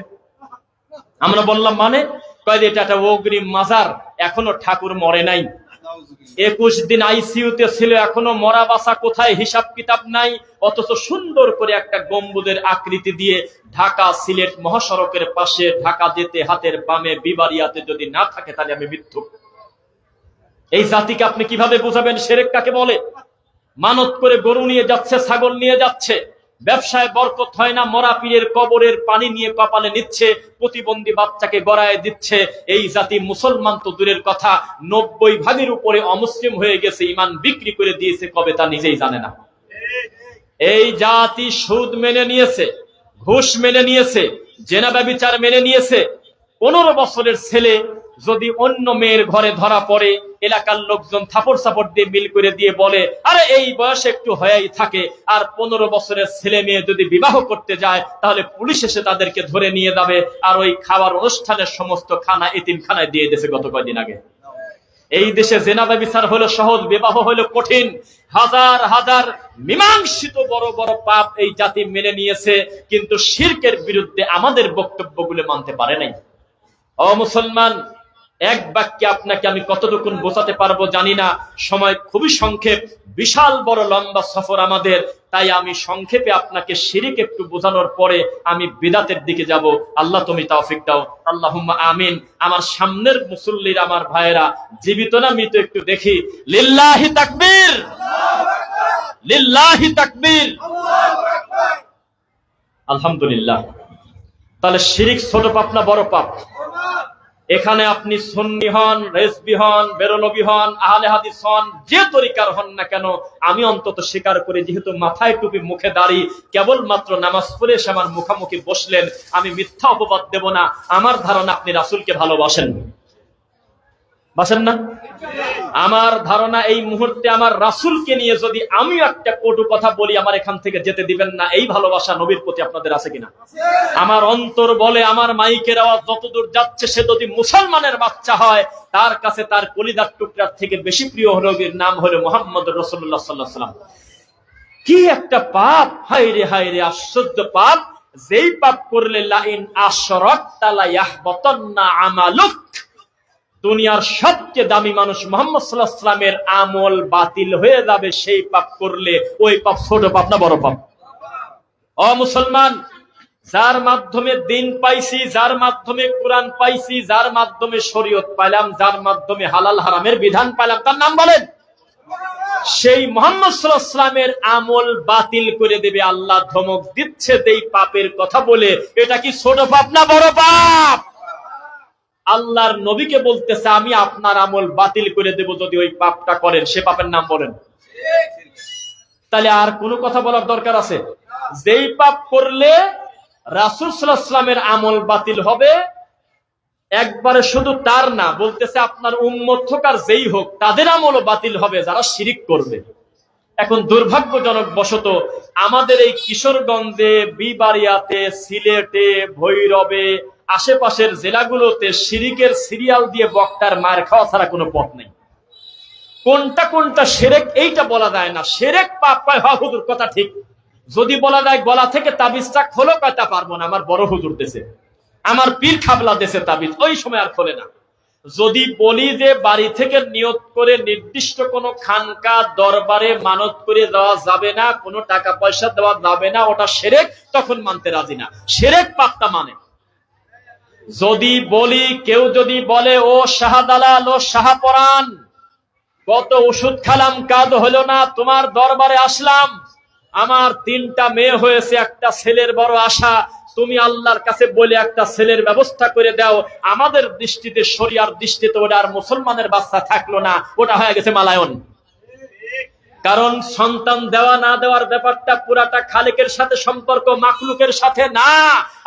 আমরা বললাম মানে? কয় এটা একটা অগ্রিম মাজার, এখনো ঠাকুর মরে নাই, 21 দিন আইসিইউতে ছিল, এখনো মরা বাসা কোথায় হিসাব কিতাব নাই। অথচ সুন্দর করে একটা গম্বুজের আকৃতি দিয়ে ঢাকা সিলেট মহাসড়কের পাশে, ঢাকা যেতে হাতের বামে বিবারিয়াতে যদি না থাকে তাহলে আমি মিথ্যুক। এই জাতিকে আপনি কিভাবে বুঝাবেন শিরক কাকে বলে? মানত করে গরু নিয়ে যাচ্ছে, ছাগল নিয়ে যাচ্ছে, ব্যবসায় বরকত হয় না, মরা পীরের কবরের পানি নিয়ে কপালে নিচ্ছে, প্রতিবন্ধী বাচ্চাকে গড়ায় দিচ্ছে। এই জাতি মুসলমান তো দূরের কথা, 90 ভাগের উপরে অমুসলিম হয়ে গেছে, ইমান বিক্রি করে দিয়েছে কবে তা নিজেই জানে না। এই জাতি সুদ মেনে নিয়েছে, ঘুষ মেনে নিয়েছে, জেনা ব্যভিচার মেনে নিয়েছে। 15 বছরের ছেলে যদি অন্য মেয়ের ঘরে ধরা পড়ে, এলাকার লোকজন থাপড় সাপড় দিয়ে মিল করে দিয়ে বলে, আরে এই বয়সে একটু হয়েই থাকে। আর 15 বছরের ছেলে মেয়ে যদি বিবাহ করতে যায়, তাহলে পুলিশ এসে তাদেরকে ধরে নিয়ে যাবে। আর ওই খাবার অনুষ্ঠানের সমস্ত খানা এতিমখানায় দিয়ে দিয়েছে গত কয়েকদিন আগে। এই দেশে জেনা ব্যভিচার হলো সহজ, বিবাহ হলো কঠিন। হাজার হাজার মীমাংসিত বড় বড় পাপ এই জাতি মেনে নিয়েছে, কিন্তু শিরকের বিরুদ্ধে আমাদের বক্তব্যগুলো মানতে পারে নাই। ও মুসলমান, এক বাক্যে আপনাকে আমি কতটুকু বোঝাতে পারবো জানি না, সময় খুবই সংক্ষেপ, বিশাল বড় লম্বা সফর আমাদের। তাই আমি সংক্ষেপে আপনাকে শিরক একটু বোঝানোর পরে আমি বিদাতের দিকে যাব। আল্লাহ তুমি তৌফিক দাও, আল্লাহুম্মা আমিন। আমার সামনের মুসল্লিরা, আমার ভাইয়েরা, জীবিত না মৃত একটু দেখি। লিল্লাহি তাকবীর, লিল্লাহি তাকবীর, আলহামদুলিল্লাহ। তাহলে শিরক ছোট পাপ না বড় পাপ? এখানে আপনি সুন্নি হন, রেজবি হন, বেরলভী হন, আহলে হাদিস হন, যে তরিকার হন না কেন, আমি অন্তত স্বীকার করি, যেহেতু মাথায় টুপি মুখে দাড়ি, কেবলমাত্র নামাজ পড়ে এসে আমার মুখামুখি বসলেন, আমি মিথ্যা অপবাদ দেব না। আমার ধারণা আপনি রাসূলকে ভালোবাসেন, বাসেন না? আমার ধারণা এই মুহূর্তে আমার রাসূলকে নিয়ে যদি আমি একটা কটু কথা বলি, আমার এখান থেকে যেতে দিবেন না। এই ভালোবাসা নবীর প্রতি আপনাদের আছে কিনা? আমার অন্তর বলে, আমার মাইকের আওয়াজ যতদূর যাচ্ছে, সে যদি মুসলমানের বাচ্চা হয়, তার কাছে তার কলিজার টুকরার থেকে বেশি প্রিয় নবীর নাম হলো মুহাম্মদ রাসূলুল্লাহ সাল্লাল্লাহু আলাইহি ওয়াসাল্লাম। কি একটা পাপ! হায়রে হায়রে, আশ্চর্য পাপ! যেই পাপ করলে লাইন আশরাকতা লা ইয়াহবাতান্না আমালুক, দুনিয়ার সবচেয়ে দামি মানুষ মুহাম্মদ সাল্লাল্লাহু আলাইহি ওয়াসাল্লামের আমল বাতিল হয়ে যাবে সেই পাপ করলে। ওই পাপ ছোট পাপ না বড় পাপ? ও মুসলমান, যার মাধ্যমে দিন পাইছি, যার মাধ্যমে কোরআন পাইছি, যার মাধ্যমে শরীয়ত পাইলাম, যার মাধ্যমে হালাল হারামের বিধান পাইলাম, তার নাম বলেন? সেই মুহাম্মদ সাল্লাল্লাহু আলাইহি ওয়াসাল্লামের আমল বাতিল করে দেবে আল্লাহ ধমক দিচ্ছে এই পাপের কথা বলে। এটা কি ছোট পাপ না বড় পাপ? আল্লাহর নবীকে বলতেছে, আমি আপনার আমল বাতিল করে দেব যদি ওই পাপটা করেন। সে পাপের নাম বলেন? তাহলে আর কোনো কথা বলার দরকার আছে? যেই পাপ করলে রাসূল সাল্লাল্লাহু আলাইহি ওয়াসাল্লামের আমল বাতিল হবে, একবারে শুধু তার না, বলতেছে আপনার উম্মত হোক আর যেই হোক, তাদের আমলও বাতিল হবে যারা শিরিক করবে। এখন দুর্ভাগ্যজনক বশত আমাদের এই কিশোরগঞ্জে, বিবারিয়াতে, সিলেটে, ভৈরবে, আশেপাশের জেলাগুলোতে শিরিকের সিরিয়াল দিয়ে বক্তার মার খাওয়া ছাড়া কোনো পথ নেই। কোনটা কোনটা শিরক এইটা বলা যায় না। শিরক পাপ পায়, হ্যাঁ হুজুর কথা ঠিক। যদি বলা যায় গলা থেকে তাবিজটা খোলো, কথা পারবো না, আমার বড় হুজুর দেশে, আমার পীর খাবলা দেশে তাবিজ, ওই সময় আর খোলে না। যদি বলি যে বাড়ি থেকে নিয়ত করে নির্দিষ্ট কোনো খানকা দরবারে মানত করে দেওয়া যাবে না, কোনো টাকা পয়সা দেওয়া যাবে না, ওটা শিরক, তখন মানতে রাজি না। শিরক পাপটা মানে। যদি বলি, কেউ যদি বলে ও শাহদালাল, ও শাহপরান, কত ওষুধ খালাম কাজ হলো না, তোমার দরবারে আসলাম, আমার 3টা মেয়ে হয়েছে, একটা ছেলের বড় আশা, তুমি আল্লাহর কাছে বলে একটা ছেলের ব্যবস্থা করে দাও। আমাদের দৃষ্টিতে, শরিয়ার দৃষ্টিতে ওটা আর মুসলমানের বাচ্চা থাকলো না, ওটা হয়ে গেছে মালায়ন। কারণ সন্তান দেওয়া না দেওয়ার ব্যাপারটা পুরাটা খালেকের সাথে সম্পর্ক, মাখলুকের সাথে না।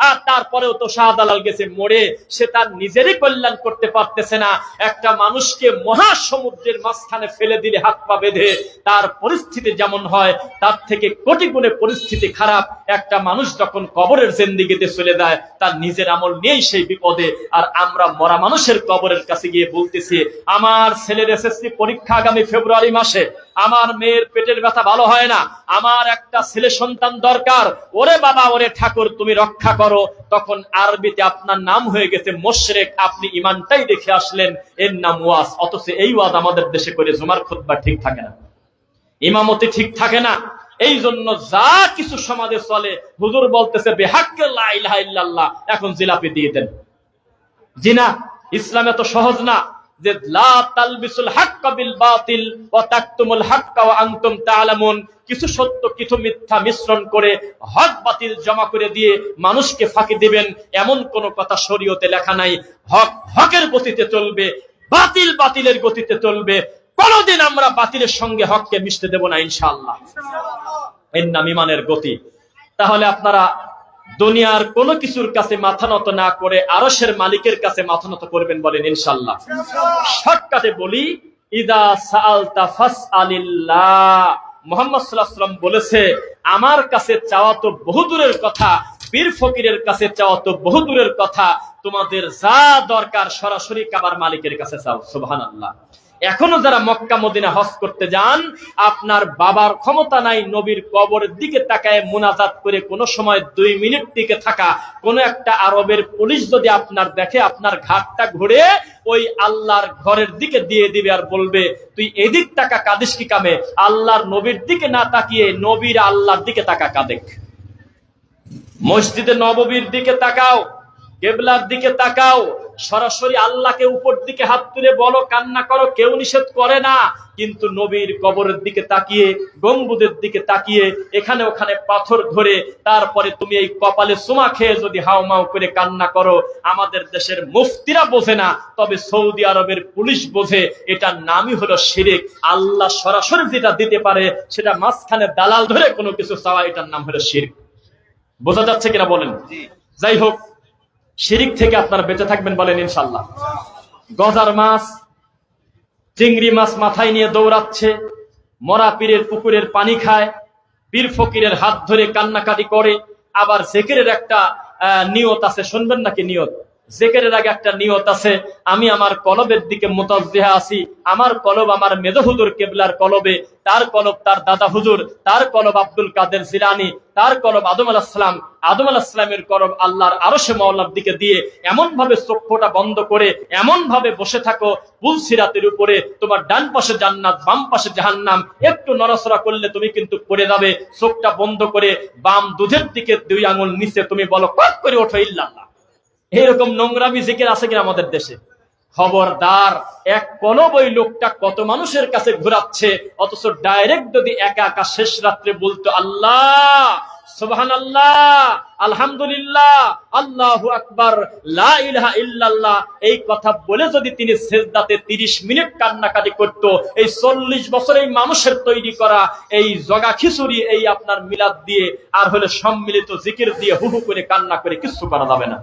আর তারপরেও তো শাহজালাল গেছে মরে, সে তার নিজেরই কল্যাণ করতে পারতেছে না। একটা মানুষকে মহাসমুদ্রের মাঝখানে ফেলে দিলে হাত পা বেঁধে তার পরিস্থিতি যেমন হয়, তার থেকে কোটি গুণে পরিস্থিতি খারাপ একটা মানুষ যখন কবরের জিন্দেগিতে চলে যায়, তার নিজের আমল নিয়েই সেই বিপদে। আর আমরা মরা মানুষের কবরের কাছে গিয়ে বলতেছি, আমার ছেলের এসএসসি পরীক্ষা আগামী ফেব্রুয়ারি মাসে, আমার মেয়ের পেটের ব্যথা ভালো হয় না, আমার একটা ছেলে সন্তান দরকার, ওরে বাবা ওরে ঠাকুর তুমি রক্ষা করো। তখন আরবিতে আপনার নাম হয়ে গেছে মুশরিক, আপনি ইমানটাই দেখে আসলেন, এর নাম ওয়াজ। অথচ এই ওয়াজ আমাদের দেশে করে জুমার খুতবা ঠিক থাকে না, ইমামতি ঠিক থাকে না। এই জন্য যা কিছু সমাজে চলে, হুজুর বলতেছে বেহাক্কে লা ইলাহা ইল্লাল্লাহ, এখন জিলাপি দিয়ে দেন। জি না, ইসলাম এত সহজ না যে লা তালবিসুল হাক্কা বিল বাতিল ওয়া তাকতুমুল হাক্কা ওয়া আনতুম তা'লামুন, কিছু সত্য কিছু মিথ্যা মিশ্রণ করে হক বাতিল জমা করে দিয়ে মানুষকে ফাঁকি দিবেন, এমন কোন কথা শরীয়তে লেখা নাই। হক হকের গতিতে চলবে, বাতিল বাতিলের গতিতে চলবে। কোনদিন আমরা বাতিলের সঙ্গে হককে মিশতে দেব না ইনশাআল্লাহ। এর নাম ঈমানের গতি। তাহলে আপনারা দুনিয়ার কোন কিছুর কাছে মাথা নত না করে আরশের মালিকের কাছে মাথা নত করবেন, বলেন ইনশাআল্লাহ। শর্টকাটে বলি, ইদা সাআলতা ফাসআলিল্লাহ। মুহাম্মদ সাল্লাল্লাহু আলাইহি ওয়াসাল্লাম বলেছে, আমার কাছে চাওয়া তো বহু দূরের কথা, পীর ফকিরের কাছে চাওয়া তো বহু দূরের কথা, তোমাদের যা দরকার সরাসরি কাবার মালিকের কাছে চাও। সুবহানাল্লাহ। এখনো যারা মক্কা মদিনা হজ করতে যান, আপনার বাবার ক্ষমতা নাই নবীর কবরের দিকে তাকায় মুনাজাত করে কোন সময় 2 মিনিট টিকে থাকা। কোন একটা আরবের পুলিশ যদি আপনার দেখে, আপনার ঘাটটা ঘুরে ওই আল্লাহর ঘরের দিকে দিয়ে দিবে আর বলবে, তুই এদিক টাকা কাঁদিস কি কামে? আল্লাহর নবীর দিকে না তাকিয়ে নবীর আল্লাহর দিকে তাকা কাঁদেক। মসজিদে নববীর দিকে তাকাও, কেবলার দিকে তাকাও, সরাসরি আল্লাহকে উপর দিকে হাত তুলে বলো, কান্না করো, কেউ নিষেধ করে না। কিন্তু নবীর কবরের দিকে তাকিয়ে, গম্বুজের দিকে তাকিয়ে, এখানে ওখানে পাথর ধরে তারপরে তুমি এই কপালে চুমা খেয়ে যদি হাউমাউ করে কান্না করো, আমাদের দেশের মুফতিরা বোঝে না, তবে সৌদি আরবের পুলিশ বোঝে। এটার নামই হলো শিরক। আল্লাহ সরাসরি যেটা দিতে পারে সেটা মাঝখানে দালাল ধরে কোনো কিছু চাওয়া, এটার নাম হলো শিরক। বোঝা যাচ্ছে কিনা বলেন? যাই হোক, শিরিক থেকে আপনারা বেঁচে থাকবেন, বলেন ইনশাআল্লাহ। গজার মাছ, চিংড়ি মাছ মাথায় নিয়ে দৌড়াচ্ছে, মরা পীরের পুকুরের পানি খায়, পীর ফকিরের হাত ধরে কান্নাকাটি করে। আবার জিকিরের একটা নিয়ত আছে, শুনবেন নাকি নিয়ত? জিকিরের আগে একটা নিয়ত আছে, আমি আমার কলবের দিকে মুতাজ্জিহা আছি। আমার কলব আমার মেজ হুজুর কেবলার কলবে, তার কলব তার দাদা হুজুর, তার কলব আব্দুল কাদের জিলানী, তার কলব আদম আলাইহিস সালাম, আদম আলাইহিস সালামের কলব আল্লাহর আরশে মাওলার দিকে দিয়ে এমন ভাবে চক্ষুটা বন্ধ করে এমন ভাবে বসে থাকো, পুলসিরাতের উপরে তোমার ডান পাশে জান্নাত, বাম পাশে জাহান্নাম, একটু নড়াচড়া করলে তুমি কিন্তু পড়ে যাবে। চোখটা বন্ধ করে বাম দুধের দিকে 2 আঙ্গুল নিচে তুমি বলো, কট করে ওঠো ইল্লাল্লাহ। এরকম নোংরামি জিকির আছে কিনা আমাদের দেশে? খবরদার, এক কলব ওই লোকটা কত মানুষের কাছে ঘুরাচ্ছে, অথচ ডাইরেক্ট যদি একা একা শেষ রাত্রে বলতো আল্লাহ, সুবহানাল্লাহ, আলহামদুলিল্লাহ, আল্লাহু আকবার, লা ইলাহা ইল্লাল্লাহ, এই কথা বলে যদি তিনি সিজদাতে 30 মিনিট কান্নাকাটি করত, এই 40 বছর এই মানুষের তৈরি করা এই জগা খিচুড়ি, এই আপনার মিলাদ দিয়ে আর হলে সম্মিলিত জিকির দিয়ে হুহু করে কান্না করে কিছু করা যাবে না।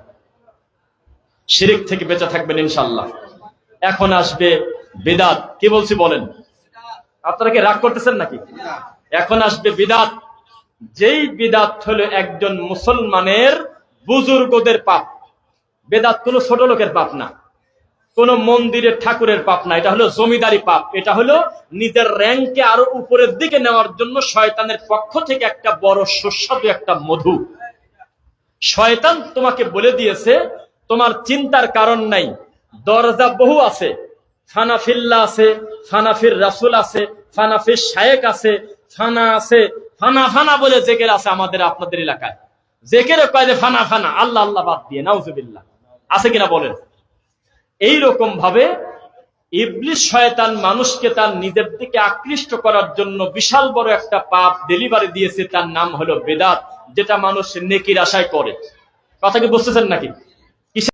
শিরিক থেকে বেঁচে থাকবেন ইনশাআল্লাহ। এখন আসবে বিদআত। কি বলছি বলেন? আপনারা কি রাগ করতেছেন নাকি? এখন আসবে বিদআত। যেই বিদআত হলো একজন মুসলমানের বুজুর্গদের পাপ। বিদআত কোনো ছোট লোকের পাপ না, কোন মন্দিরের ঠাকুরের পাপ না, এটা হলো জমিদারি পাপ। এটা হলো নিজের র্যাঙ্কে আরো উপরের দিকে নেওয়ার জন্য শয়তানের পক্ষ থেকে একটা বড় সুস্বাদু একটা মধু। শয়তান তোমাকে বলে দিয়েছে তোমার চিন্তার কারণ নাই, দরজা বহু আছে, ফানাফিল্লাহ আছে, ফানাফির রাসূল আছে, ফানাফির শায়েখ আছে, ফানা আছে, ফানা ফানা বলে জিকির আছে আমাদের আপনাদের এলাকায়। জিকিরে কয় যে ফানা ফানা, আল্লাহ আল্লাহ বাদ দিয়ে, নাউজুবিল্লাহ। আছে কিনা বলেন? এই রকম ভাবে ইবলিস শয়তান মানুষকে তার নিজের দিকে আকৃষ্ট করার জন্য বিশাল বড় একটা পাপ ডেলিভারি দিয়েছে, তার নাম হলো বেদাত, যেটা মানুষ নেকির আশায় করে। কথা কি বুঝতেছেন নাকি?